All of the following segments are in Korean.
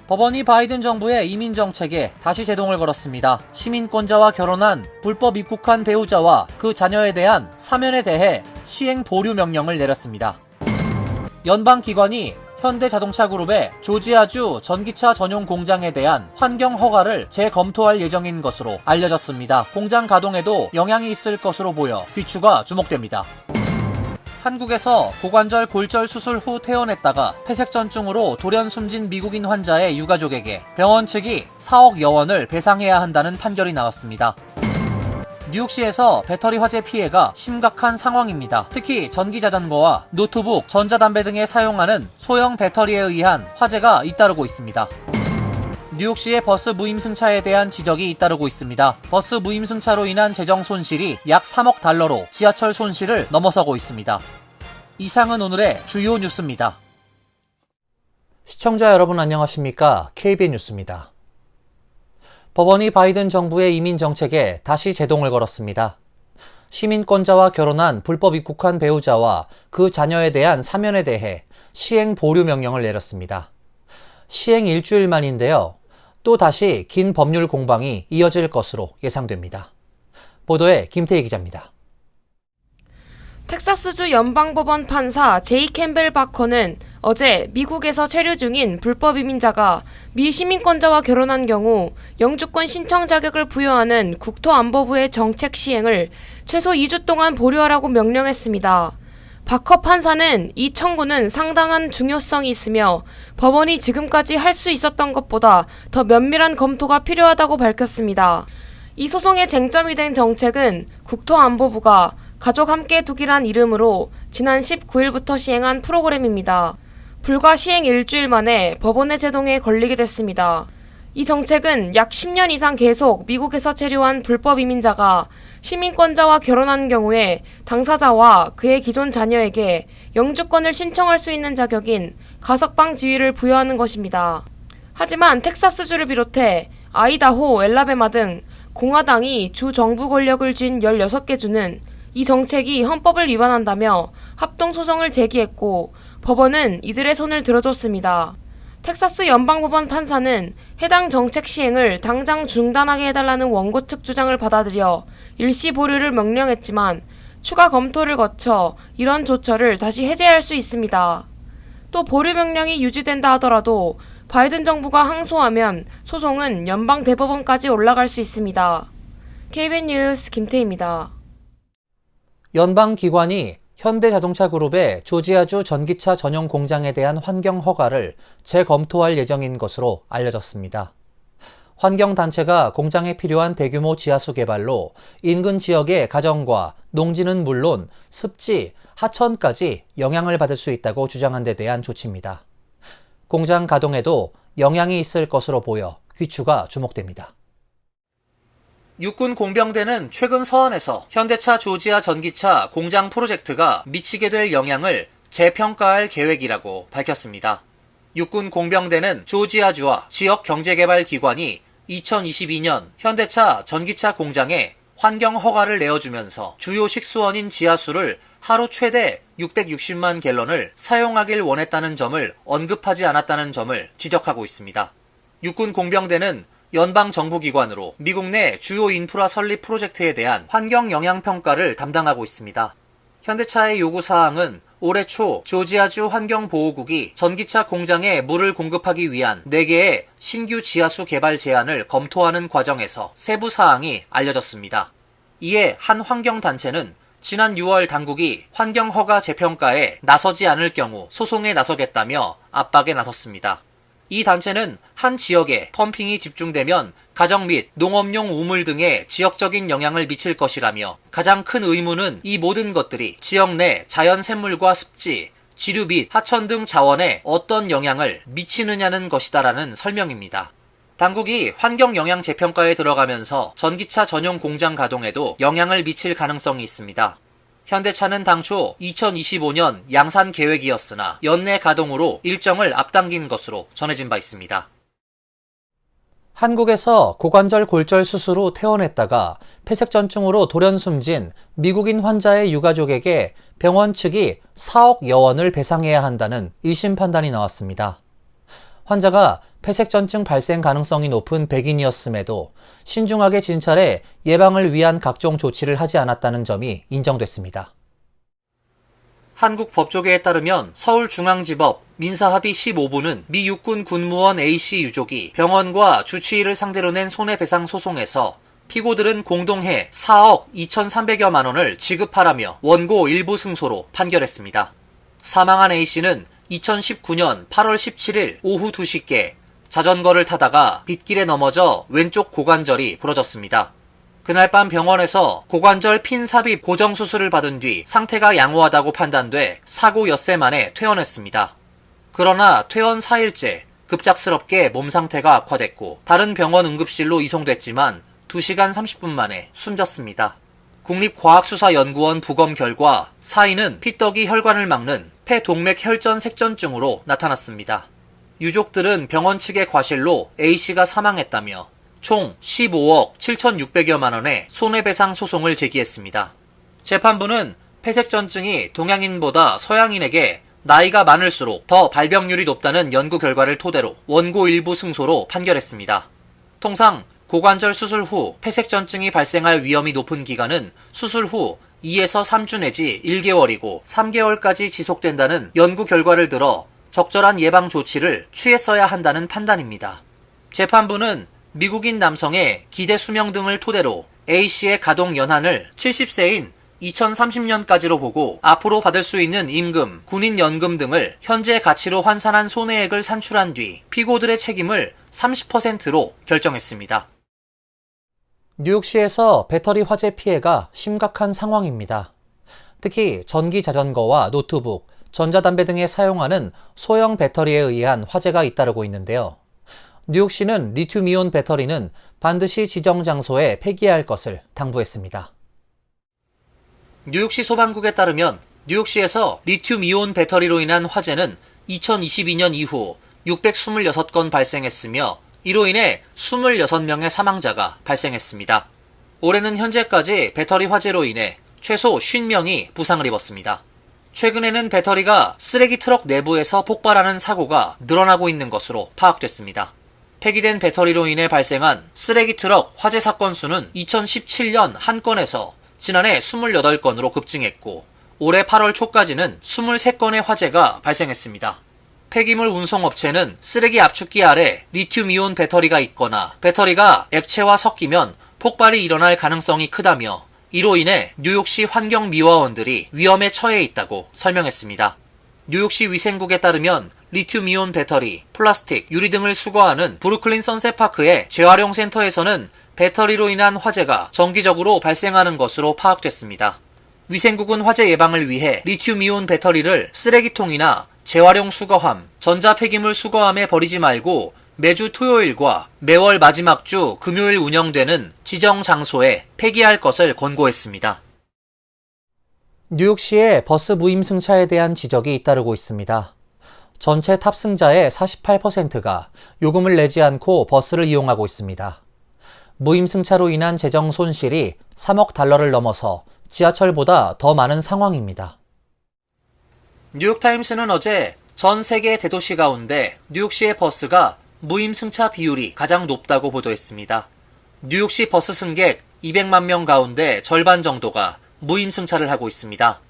법원이 바이든 정부의 이민 정책에 다시 제동을 걸었습니다. 시민권자와 결혼한 불법 입국한 배우자와 그 자녀에 대한 사면에 대해 시행 보류 명령을 내렸습니다. 연방기관이 현대자동차그룹의 조지아주 전기차 전용 공장에 대한 환경 허가를 재검토할 예정인 것으로 알려졌습니다. 공장 가동에도 영향이 있을 것으로 보여 귀추가 주목됩니다. 한국에서 고관절 골절 수술 후 퇴원했다가 폐색전증으로 돌연 숨진 미국인 환자의 유가족에게 병원 측이 4억여 원을 배상해야 한다는 판결이 나왔습니다. 뉴욕시에서 배터리 화재 피해가 심각한 상황입니다. 특히 전기자전거와 노트북, 전자담배 등에 사용하는 소형 배터리에 의한 화재가 잇따르고 있습니다. 뉴욕시의 버스 무임승차에 대한 지적이 잇따르고 있습니다. 버스 무임승차로 인한 재정 손실이 약 3억 달러로 지하철 손실을 넘어서고 있습니다. 이상은 오늘의 주요 뉴스입니다. 시청자 여러분 안녕하십니까? KBN 뉴스입니다. 법원이 바이든 정부의 이민 정책에 다시 제동을 걸었습니다. 시민권자와 결혼한 불법 입국한 배우자와 그 자녀에 대한 사면에 대해 시행 보류 명령을 내렸습니다. 시행 일주일 만인데요. 또 다시 긴 법률 공방이 이어질 것으로 예상됩니다. 보도에 김태희 기자입니다. 텍사스주 연방법원 판사 제이 캠벨 바커는 어제 미국에서 체류 중인 불법 이민자가 미 시민권자와 결혼한 경우 영주권 신청 자격을 부여하는 국토안보부의 정책 시행을 최소 2주 동안 보류하라고 명령했습니다. 바커 판사는 이 청구는 상당한 중요성이 있으며 법원이 지금까지 할 수 있었던 것보다 더 면밀한 검토가 필요하다고 밝혔습니다. 이 소송의 쟁점이 된 정책은 국토안보부가 가족 함께 두기란 이름으로 지난 19일부터 시행한 프로그램입니다. 불과 시행 일주일 만에 법원의 제동에 걸리게 됐습니다. 이 정책은 약 10년 이상 계속 미국에서 체류한 불법 이민자가 시민권자와 결혼한 경우에 당사자와 그의 기존 자녀에게 영주권을 신청할 수 있는 자격인 가석방 지위를 부여하는 것입니다. 하지만 텍사스주를 비롯해 아이다호, 엘라베마 등 공화당이 주 정부 권력을 쥔 16개 주는 이 정책이 헌법을 위반한다며 합동소송을 제기했고 법원은 이들의 손을 들어줬습니다. 텍사스 연방법원 판사는 해당 정책 시행을 당장 중단하게 해달라는 원고 측 주장을 받아들여 일시 보류를 명령했지만 추가 검토를 거쳐 이런 조처를 다시 해제할 수 있습니다. 또 보류 명령이 유지된다 하더라도 바이든 정부가 항소하면 소송은 연방 대법원까지 올라갈 수 있습니다. KBN 뉴스 김태희입니다. 연방기관이 현대자동차그룹의 조지아주 전기차 전용 공장에 대한 환경 허가를 재검토할 예정인 것으로 알려졌습니다. 환경단체가 공장에 필요한 대규모 지하수 개발로 인근 지역의 가정과 농지는 물론 습지, 하천까지 영향을 받을 수 있다고 주장한 데 대한 조치입니다. 공장 가동에도 영향이 있을 것으로 보여 귀추가 주목됩니다. 육군 공병대는 최근 서한에서 현대차 조지아 전기차 공장 프로젝트가 미치게 될 영향을 재평가할 계획이라고 밝혔습니다. 육군 공병대는 조지아주와 지역 경제개발기관이 2022년 현대차 전기차 공장에 환경 허가를 내어주면서 주요 식수원인 지하수를 하루 최대 660만 갤런을 사용하길 원했다는 점을 언급하지 않았다는 점을 지적하고 있습니다. 육군 공병대는 연방정부기관으로 미국 내 주요 인프라 설립 프로젝트에 대한 환경 영향 평가를 담당하고 있습니다. 현대차의 요구사항은 올해 초 조지아주 환경보호국이 전기차 공장에 물을 공급하기 위한 4개의 신규 지하수 개발 제안을 검토하는 과정에서 세부 사항이 알려졌습니다. 이에 한 환경단체는 지난 6월 당국이 환경허가 재평가에 나서지 않을 경우 소송에 나서겠다며 압박에 나섰습니다. 이 단체는 한 지역에 펌핑이 집중되면 가정 및 농업용 우물 등에 지역적인 영향을 미칠 것이라며 가장 큰 의문은 이 모든 것들이 지역 내 자연 샘물과 습지, 지류 및 하천 등 자원에 어떤 영향을 미치느냐는 것이다라는 설명입니다. 당국이 환경 영향 재평가에 들어가면서 전기차 전용 공장 가동에도 영향을 미칠 가능성이 있습니다. 현대차는 당초 2025년 양산 계획이었으나 연내 가동으로 일정을 앞당긴 것으로 전해진 바 있습니다. 한국에서 고관절 골절 수술 후 퇴원했다가 폐색전증으로 돌연 숨진 미국인 환자의 유가족에게 병원 측이 4억여 원을 배상해야 한다는 1심 판단이 나왔습니다. 환자가 폐색전증 발생 가능성이 높은 백인이었음에도 신중하게 진찰해 예방을 위한 각종 조치를 하지 않았다는 점이 인정됐습니다. 한국 법조계에 따르면 서울중앙지법 민사합의 15부는 미 육군 군무원 A씨 유족이 병원과 주치의를 상대로 낸 손해배상 소송에서 피고들은 공동해 4억 2,300여만 원을 지급하라며 원고 일부 승소로 판결했습니다. 사망한 A씨는 2019년 8월 17일 오후 2시께 자전거를 타다가 빗길에 넘어져 왼쪽 고관절이 부러졌습니다. 그날 밤 병원에서 고관절 핀 삽입 고정 수술을 받은 뒤 상태가 양호하다고 판단돼 사고 엿새 만에 퇴원했습니다. 그러나 퇴원 4일째 급작스럽게 몸 상태가 악화됐고 다른 병원 응급실로 이송됐지만 2시간 30분 만에 숨졌습니다. 국립과학수사연구원 부검 결과 사인은 피떡이 혈관을 막는 폐동맥혈전 색전증으로 나타났습니다. 유족들은 병원 측의 과실로 A씨가 사망했다며 총 15억 7,600여만 원의 손해배상 소송을 제기했습니다. 재판부는 폐색전증이 동양인보다 서양인에게 나이가 많을수록 더 발병률이 높다는 연구 결과를 토대로 원고 일부 승소로 판결했습니다. 통상 고관절 수술 후 폐색전증이 발생할 위험이 높은 기간은 수술 후 2에서 3주 내지 1개월이고 3개월까지 지속된다는 연구 결과를 들어 적절한 예방 조치를 취했어야 한다는 판단입니다. 재판부는 미국인 남성의 기대 수명 등을 토대로 A씨의 가동 연한을 70세인 2030년까지로 보고 앞으로 받을 수 있는 임금, 군인연금 등을 현재 가치로 환산한 손해액을 산출한 뒤 피고들의 책임을 30%로 결정했습니다. 뉴욕시에서 배터리 화재 피해가 심각한 상황입니다. 특히 전기 자전거와 노트북, 전자담배 등에 사용하는 소형 배터리에 의한 화재가 잇따르고 있는데요. 뉴욕시는 리튬이온 배터리는 반드시 지정 장소에 폐기해야 할 것을 당부했습니다. 뉴욕시 소방국에 따르면 뉴욕시에서 리튬이온 배터리로 인한 화재는 2022년 이후 626건 발생했으며 이로 인해 26명의 사망자가 발생했습니다. 올해는 현재까지 배터리 화재로 인해 최소 50명이 부상을 입었습니다. 최근에는 배터리가 쓰레기 트럭 내부에서 폭발하는 사고가 늘어나고 있는 것으로 파악됐습니다. 폐기된 배터리로 인해 발생한 쓰레기 트럭 화재 사건 수는 2017년 한 건에서 지난해 28건으로 급증했고 올해 8월 초까지는 23건의 화재가 발생했습니다. 폐기물 운송업체는 쓰레기 압축기 아래 리튬이온 배터리가 있거나 배터리가 액체와 섞이면 폭발이 일어날 가능성이 크다며 이로 인해 뉴욕시 환경미화원들이 위험에 처해 있다고 설명했습니다. 뉴욕시 위생국에 따르면 리튬이온 배터리, 플라스틱, 유리 등을 수거하는 브루클린 선셋파크의 재활용 센터에서는 배터리로 인한 화재가 정기적으로 발생하는 것으로 파악됐습니다. 위생국은 화재 예방을 위해 리튬이온 배터리를 쓰레기통이나 재활용 수거함, 전자폐기물 수거함에 버리지 말고 매주 토요일과 매월 마지막 주 금요일 운영되는 지정 장소에 폐기할 것을 권고했습니다. 뉴욕시의 버스 무임승차에 대한 지적이 잇따르고 있습니다. 전체 탑승자의 48%가 요금을 내지 않고 버스를 이용하고 있습니다. 무임승차로 인한 재정 손실이 3억 달러를 넘어서 지하철보다 더 많은 상황입니다. 뉴욕타임스는 어제 전 세계 대도시 가운데 뉴욕시의 버스가 무임승차 비율이 가장 높다고 보도했습니다. 뉴욕시 버스 승객 200만 명 가운데 절반 정도가 무임승차를 하고 있습니다.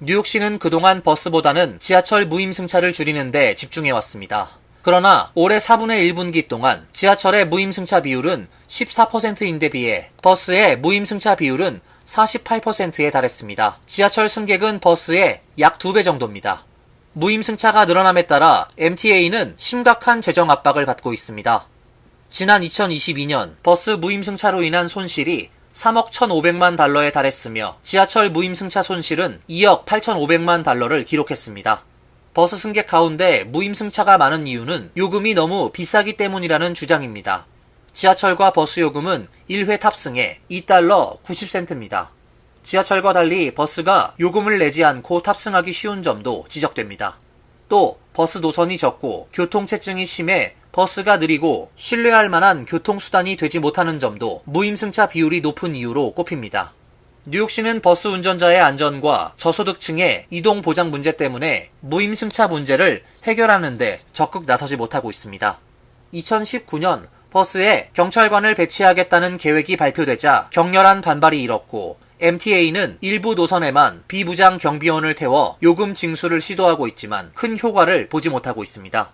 뉴욕시는 그동안 버스보다는 지하철 무임승차를 줄이는 데 집중해왔습니다. 그러나 올해 4분의 1분기 동안 지하철의 무임승차 비율은 14%인데 비해 버스의 무임승차 비율은 48%에 달했습니다. 지하철 승객은 버스의 약 2배 정도입니다. 무임승차가 늘어남에 따라 MTA는 심각한 재정 압박을 받고 있습니다. 지난 2022년 버스 무임승차로 인한 손실이 3억 1,500만 달러에 달했으며 지하철 무임승차 손실은 2억 8,500만 달러를 기록했습니다. 버스 승객 가운데 무임승차가 많은 이유는 요금이 너무 비싸기 때문이라는 주장입니다. 지하철과 버스 요금은 1회 탑승에 $2 90센트입니다. 지하철과 달리 버스가 요금을 내지 않고 탑승하기 쉬운 점도 지적됩니다. 또 버스 노선이 적고 교통체증이 심해 버스가 느리고 신뢰할 만한 교통수단이 되지 못하는 점도 무임승차 비율이 높은 이유로 꼽힙니다. 뉴욕시는 버스 운전자의 안전과 저소득층의 이동 보장 문제 때문에 무임승차 문제를 해결하는 데 적극 나서지 못하고 있습니다. 2019년 버스에 경찰관을 배치하겠다는 계획이 발표되자 격렬한 반발이 일었고 MTA는 일부 노선에만 비무장 경비원을 태워 요금 징수를 시도하고 있지만 큰 효과를 보지 못하고 있습니다.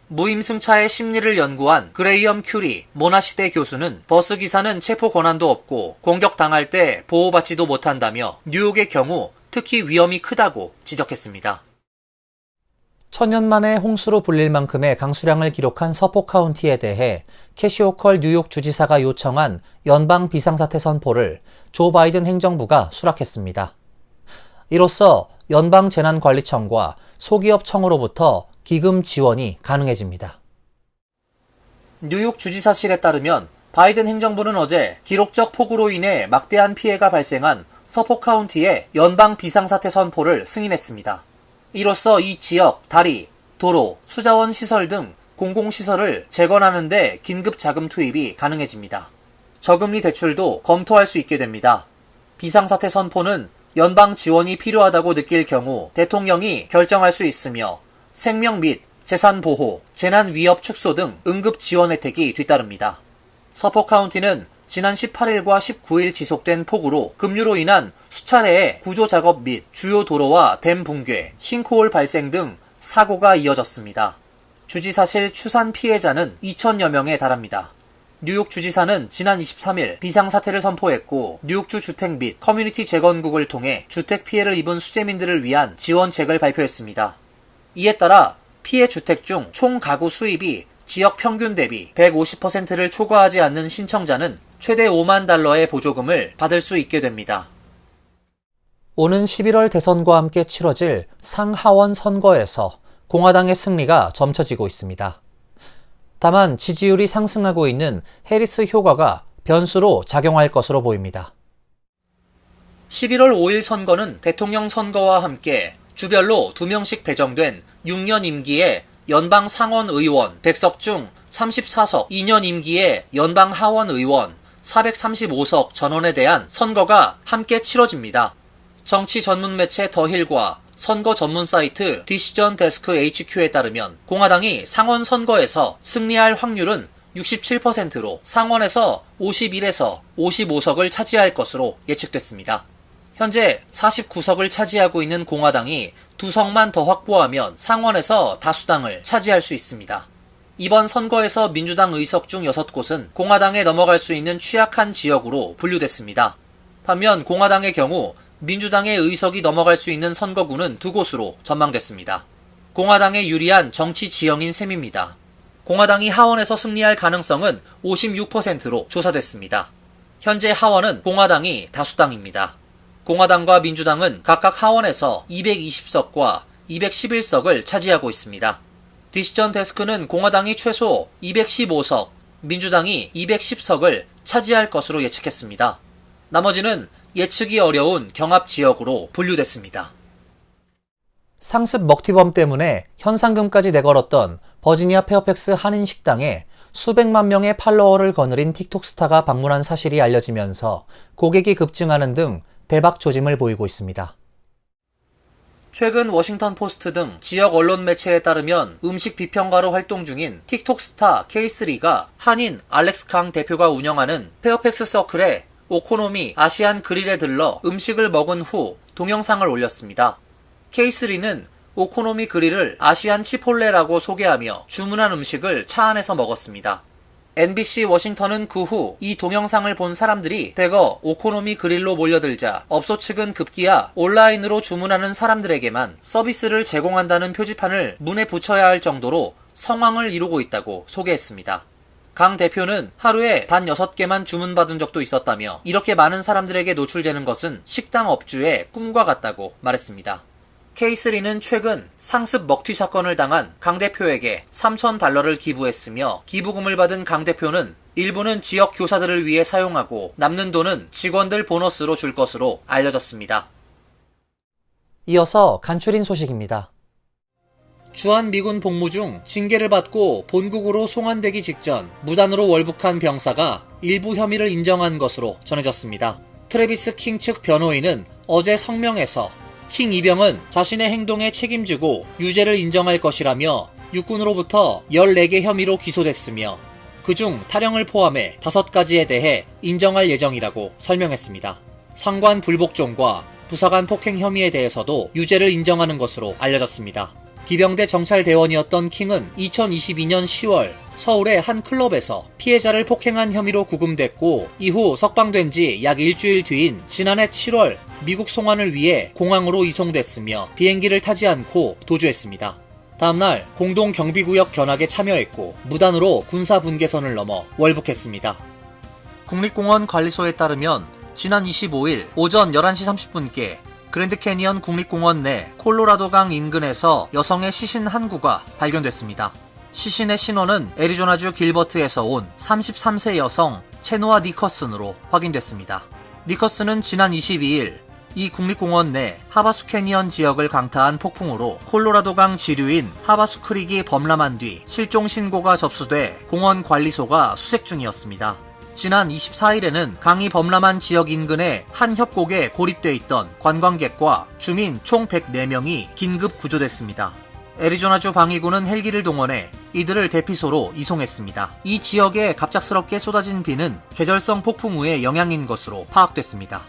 무임승차의 심리를 연구한 그레이엄 큐리 모나시대 교수는 버스 기사는 체포 권한도 없고 공격당할 때 보호받지도 못한다며 뉴욕의 경우 특히 위험이 크다고 지적했습니다. 천년 만에 홍수로 불릴 만큼의 강수량을 기록한 서포 카운티에 대해 캐시 호컬 뉴욕 주지사가 요청한 연방 비상사태 선포를 조 바이든 행정부가 수락했습니다. 이로써 연방재난관리청과 소기업청으로부터 기금 지원이 가능해집니다. 뉴욕 주지사실에 따르면 바이든 행정부는 어제 기록적 폭우로 인해 막대한 피해가 발생한 서포 카운티의 연방 비상사태 선포를 승인했습니다. 이로써 이 지역 다리, 도로, 수자원 시설 등 공공시설을 재건하는 데 긴급 자금 투입이 가능해집니다. 저금리 대출도 검토할 수 있게 됩니다. 비상사태 선포는 연방 지원이 필요하다고 느낄 경우 대통령이 결정할 수 있으며 생명 및 재산 보호, 재난 위협 축소 등 응급 지원 혜택이 뒤따릅니다. 서포 카운티는 지난 18일과 19일 지속된 폭우로 급류로 인한 수차례의 구조 작업 및 주요 도로와 댐 붕괴, 싱크홀 발생 등 사고가 이어졌습니다. 주지사실 추산 피해자는 2,000여 명에 달합니다. 뉴욕 주지사는 지난 23일 비상사태를 선포했고 뉴욕주 주택 및 커뮤니티 재건국을 통해 주택 피해를 입은 수재민들을 위한 지원책을 발표했습니다. 이에 따라 피해 주택 중 총 가구 수입이 지역 평균 대비 150%를 초과하지 않는 신청자는 최대 $50,000의 보조금을 받을 수 있게 됩니다. 오는 11월 대선과 함께 치러질 상하원 선거에서 공화당의 승리가 점쳐지고 있습니다. 다만 지지율이 상승하고 있는 해리스 효과가 변수로 작용할 것으로 보입니다. 11월 5일 선거는 대통령 선거와 함께 주별로 2명씩 배정된 6년 임기의 연방 상원 의원 100석 중 34석, 2년 임기의 연방 하원 의원 435석 전원에 대한 선거가 함께 치러집니다. 정치 전문 매체 더힐과 선거 전문 사이트 디시전 데스크 HQ에 따르면 공화당이 상원 선거에서 승리할 확률은 67%로 상원에서 51에서 55석을 차지할 것으로 예측됐습니다. 현재 49석을 차지하고 있는 공화당이 2석만 더 확보하면 상원에서 다수당을 차지할 수 있습니다. 이번 선거에서 민주당 의석 중 6곳은 공화당에 넘어갈 수 있는 취약한 지역으로 분류됐습니다. 반면 공화당의 경우 민주당의 의석이 넘어갈 수 있는 선거구는 2곳으로 전망됐습니다. 공화당에 유리한 정치 지형인 셈입니다. 공화당이 하원에서 승리할 가능성은 56%로 조사됐습니다. 현재 하원은 공화당이 다수당입니다. 공화당과 민주당은 각각 하원에서 220석과 211석을 차지하고 있습니다. 디시전 데스크는 공화당이 최소 215석, 민주당이 210석을 차지할 것으로 예측했습니다. 나머지는 예측이 어려운 경합 지역으로 분류됐습니다. 상습 먹튀범 때문에 현상금까지 내걸었던 버지니아 페어팩스 한인식당에 수백만 명의 팔로워를 거느린 틱톡 스타가 방문한 사실이 알려지면서 고객이 급증하는 등 대박 조짐을 보이고 있습니다. 최근 워싱턴 포스트 등 지역 언론 매체에 따르면 음식 비평가로 활동 중인 틱톡 스타 K3가 한인 알렉스 강 대표가 운영하는 페어팩스 서클에 오코노미 아시안 그릴에 들러 음식을 먹은 후 동영상을 올렸습니다. K3는 오코노미 그릴을 아시안 치폴레라고 소개하며 주문한 음식을 차 안에서 먹었습니다. NBC 워싱턴은 그 후 이 동영상을 본 사람들이 대거 오코노미 그릴로 몰려들자 업소 측은 급기야 온라인으로 주문하는 사람들에게만 서비스를 제공한다는 표지판을 문에 붙여야 할 정도로 성황을 이루고 있다고 소개했습니다. 강 대표는 하루에 단 6개만 주문받은 적도 있었다며 이렇게 많은 사람들에게 노출되는 것은 식당 업주의 꿈과 같다고 말했습니다. K3는 최근 상습 먹튀 사건을 당한 강 대표에게 $3,000를 기부했으며 기부금을 받은 강 대표는 일부는 지역 교사들을 위해 사용하고 남는 돈은 직원들 보너스로 줄 것으로 알려졌습니다. 이어서 간추린 소식입니다. 주한미군 복무 중 징계를 받고 본국으로 송환되기 직전 무단으로 월북한 병사가 일부 혐의를 인정한 것으로 전해졌습니다. 트래비스 킹 측 변호인은 어제 성명에서 킹 이병은 자신의 행동에 책임지고 유죄를 인정할 것이라며 육군으로부터 14개 혐의로 기소됐으며 그중 탈영을 포함해 5가지에 대해 인정할 예정이라고 설명했습니다. 상관 불복종과 부사관 폭행 혐의에 대해서도 유죄를 인정하는 것으로 알려졌습니다. 기병대 정찰대원이었던 킹은 2022년 10월 서울의 한 클럽에서 피해자를 폭행한 혐의로 구금됐고 이후 석방된 지 약 일주일 뒤인 지난해 7월 미국 송환을 위해 공항으로 이송됐으며 비행기를 타지 않고 도주했습니다. 다음날 공동경비구역 견학에 참여했고 무단으로 군사분계선을 넘어 월북했습니다. 국립공원 관리소에 따르면 지난 25일 오전 11시 30분께 그랜드 캐니언 국립공원 내 콜로라도강 인근에서 여성의 시신 한 구가 발견됐습니다. 시신의 신원은 애리조나주 길버트에서 온 33세 여성 체노아 니커슨으로 확인됐습니다. 니커슨은 지난 22일 이 국립공원 내 하바수 캐니언 지역을 강타한 폭풍으로 콜로라도강 지류인 하바수 크릭이 범람한 뒤 실종 신고가 접수돼 공원 관리소가 수색 중이었습니다. 지난 24일에는 강이 범람한 지역 인근의 한 협곡에 고립돼 있던 관광객과 주민 총 104명이 긴급 구조됐습니다. 애리조나주 방위군은 헬기를 동원해 이들을 대피소로 이송했습니다. 이 지역에 갑작스럽게 쏟아진 비는 계절성 폭풍 후의 영향인 것으로 파악됐습니다.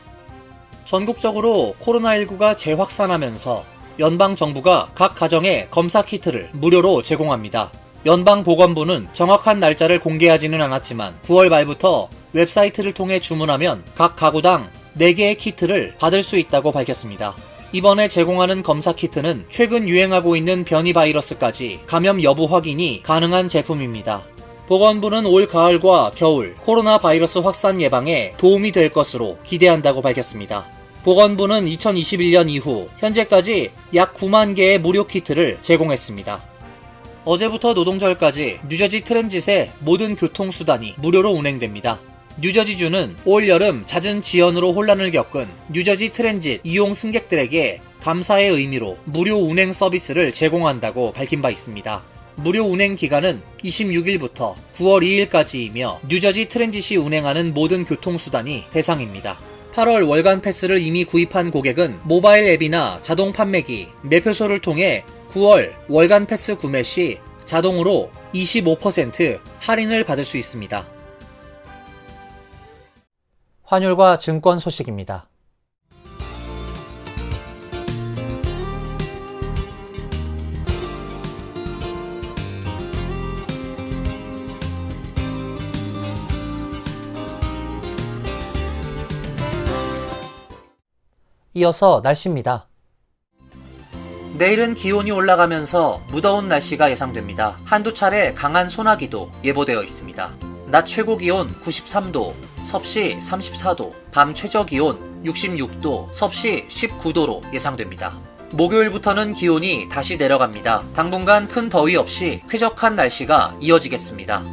전국적으로 코로나19가 재확산하면서 연방정부가 각 가정에 검사 키트를 무료로 제공합니다. 연방보건부는 정확한 날짜를 공개하지는 않았지만 9월 말부터 웹사이트를 통해 주문하면 각 가구당 4개의 키트를 받을 수 있다고 밝혔습니다. 이번에 제공하는 검사 키트는 최근 유행하고 있는 변이 바이러스까지 감염 여부 확인이 가능한 제품입니다. 보건부는 올 가을과 겨울 코로나 바이러스 확산 예방에 도움이 될 것으로 기대한다고 밝혔습니다. 보건부는 2021년 이후 현재까지 약 9만 개의 무료 키트를 제공했습니다. 어제부터 노동절까지 뉴저지 트랜짓의 모든 교통수단이 무료로 운행됩니다. 뉴저지주는 올 여름 잦은 지연으로 혼란을 겪은 뉴저지 트랜짓 이용 승객들에게 감사의 의미로 무료 운행 서비스를 제공한다고 밝힌 바 있습니다. 무료 운행 기간은 26일부터 9월 2일까지이며 뉴저지 트랜짓이 운행하는 모든 교통수단이 대상입니다. 8월 월간 패스를 이미 구입한 고객은 모바일 앱이나 자동 판매기, 매표소를 통해 9월 월간 패스 구매 시 자동으로 25% 할인을 받을 수 있습니다. 환율과 증권 소식입니다. 이어서 날씨입니다. 내일은 기온이 올라가면서 무더운 날씨가 예상됩니다. 한두 차례 강한 소나기도 예보되어 있습니다. 낮 최고 기온 93도, 섭씨 34도, 밤 최저 기온 66도, 섭씨 19도로 예상됩니다. 목요일부터는 기온이 다시 내려갑니다. 당분간 큰 더위 없이 쾌적한 날씨가 이어지겠습니다.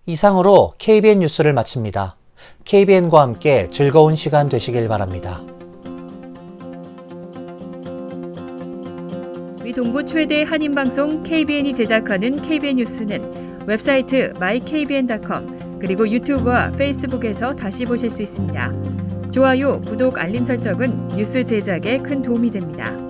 이상으로 KBN 뉴스를 마칩니다. KBN과 함께 즐거운 시간 되시길 바랍니다. 미 동부 최대 한인방송 KBN이 제작하는 KBN 뉴스는 웹사이트 mykbn.com 그리고 유튜브와 페이스북에서 다시 보실 수 있습니다. 좋아요, 구독, 알림 설정은 뉴스 제작에 큰 도움이 됩니다.